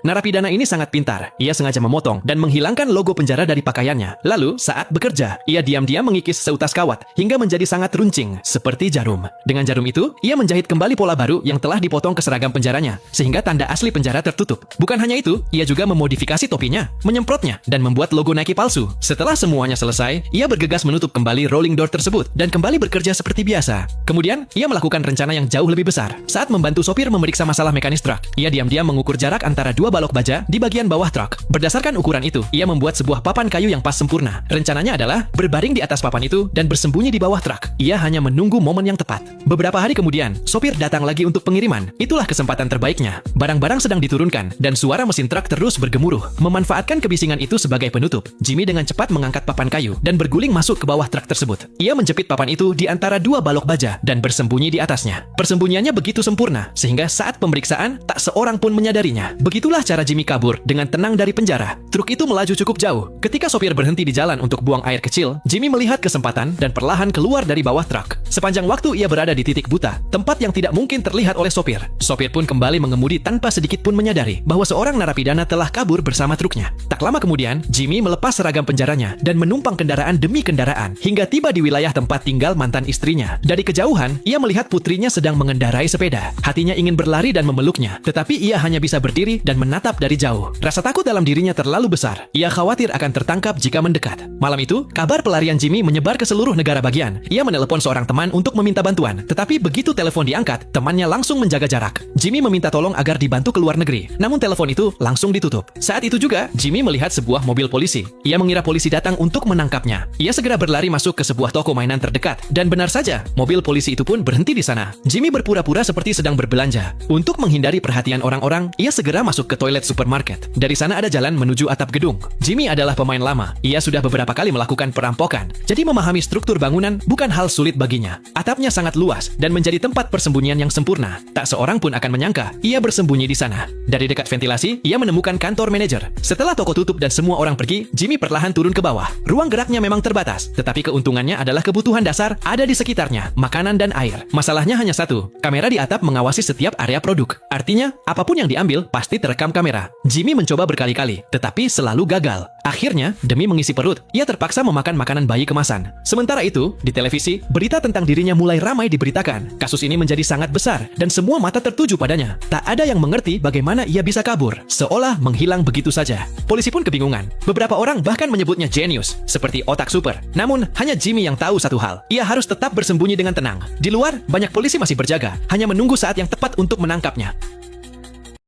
Narapidana ini sangat pintar. Ia sengaja memotong dan menghilangkan logo penjara dari pakaiannya. Lalu, saat bekerja, ia diam-diam mengikis seutas kawat hingga menjadi sangat runcing, seperti jarum. Dengan jarum itu, ia menjahit kembali pola baru yang telah dipotong ke seragam penjaranya, sehingga tanda asli penjara tertutup. Bukan hanya itu, ia juga memodifikasi topinya, menyemprotnya, dan membuat logo Nike palsu. Setelah semuanya selesai, ia bergegas menutup kembali rolling door tersebut dan kembali bekerja seperti biasa. Kemudian, ia melakukan rencana yang jauh lebih besar. Saat membantu sopir memeriksa masalah mekanis truk, ia diam-diam mengukur jarak antara dua balok baja di bagian bawah truk. Berdasarkan ukuran itu, ia membuat sebuah papan kayu yang pas sempurna. Rencananya adalah berbaring di atas papan itu dan bersembunyi di bawah truk. Ia hanya menunggu momen yang tepat. Beberapa hari kemudian, sopir datang lagi untuk pengiriman. Itulah kesempatan terbaiknya. Barang-barang sedang diturunkan dan suara mesin truk terus bergemuruh. Memanfaatkan kebisingan itu sebagai penutup, Jimmy dengan cepat mengangkat papan kayu dan berguling masuk ke bawah truk tersebut. Ia menjepit papan itu di antara dua balok baja dan bersembunyi di atasnya. Persembunyiannya begitu sempurna sehingga saat pemeriksaan tak seorang pun menyadarinya. Begitulah cara Jimmy kabur dengan tenang dari penjara. Truk itu melaju cukup jauh. Ketika sopir berhenti di jalan untuk buang air kecil, Jimmy melihat kesempatan dan perlahan keluar dari bawah truk. Sepanjang waktu ia berada di titik buta, tempat yang tidak mungkin terlihat oleh sopir. Sopir pun kembali mengemudi tanpa sedikit pun menyadari bahwa seorang narapidana telah kabur bersama truknya. Tak lama kemudian, Jimmy melepas seragam penjaranya dan menumpang kendaraan demi kendaraan hingga tiba di wilayah tempat tinggal mantan istrinya. Dari kejauhan, ia melihat putrinya sedang mengendarai sepeda. Hatinya ingin berlari dan memeluknya, tetapi ia hanya bisa berdiri dan menatap dari jauh. Rasa takut dalam dirinya terlalu besar. Ia khawatir akan tertangkap jika mendekat. Malam itu, kabar pelarian Jimmy menyebar ke seluruh negara bagian. Ia menelepon seorang teman untuk meminta bantuan, tetapi begitu telepon diangkat, temannya langsung menjaga jarak. Jimmy meminta tolong agar dibantu ke luar negeri, namun telepon itu langsung ditutup. Saat itu juga, Jimmy melihat sebuah mobil polisi. Ia mengira polisi datang untuk menangkapnya. Ia segera berlari masuk ke sebuah toko mainan terdekat, dan benar saja, mobil polisi itu pun berhenti di sana. Jimmy berpura-pura seperti sedang berbelanja. Untuk menghindari perhatian orang-orang, ia segera masuk ke toilet supermarket. Dari sana ada jalan menuju atap gedung. Jimmy adalah pemain lama. Ia sudah beberapa kali melakukan perampokan, jadi memahami struktur bangunan bukan hal sulit baginya. Atapnya sangat luas dan menjadi tempat persembunyian yang sempurna. Tak seorang pun akan menyangka ia bersembunyi di sana. Dari dekat ventilasi, ia menemukan kantor manajer. Setelah toko tutup dan semua orang pergi, Jimmy perlahan turun ke bawah. Ruang geraknya memang terbatas, tetapi keuntungannya adalah kebutuhan dasar ada di sekitarnya, makanan dan air. Masalahnya hanya satu, kamera di atap mengawasi setiap area produk. Artinya, apapun yang diambil pasti terekam kamera. Jimmy mencoba berkali-kali, tetapi selalu gagal. Akhirnya, demi mengisi perut, ia terpaksa memakan makanan bayi kemasan. Sementara itu, di televisi, berita tentang dirinya mulai ramai diberitakan. Kasus ini menjadi sangat besar, dan semua mata tertuju padanya. Tak ada yang mengerti bagaimana ia bisa kabur, seolah menghilang begitu saja. Polisi pun kebingungan. Beberapa orang bahkan menyebutnya jenius, seperti otak super. Namun, hanya Jimmy yang tahu satu hal. Ia harus tetap bersembunyi dengan tenang. Di luar, banyak polisi masih berjaga, hanya menunggu saat yang tepat untuk menangkapnya.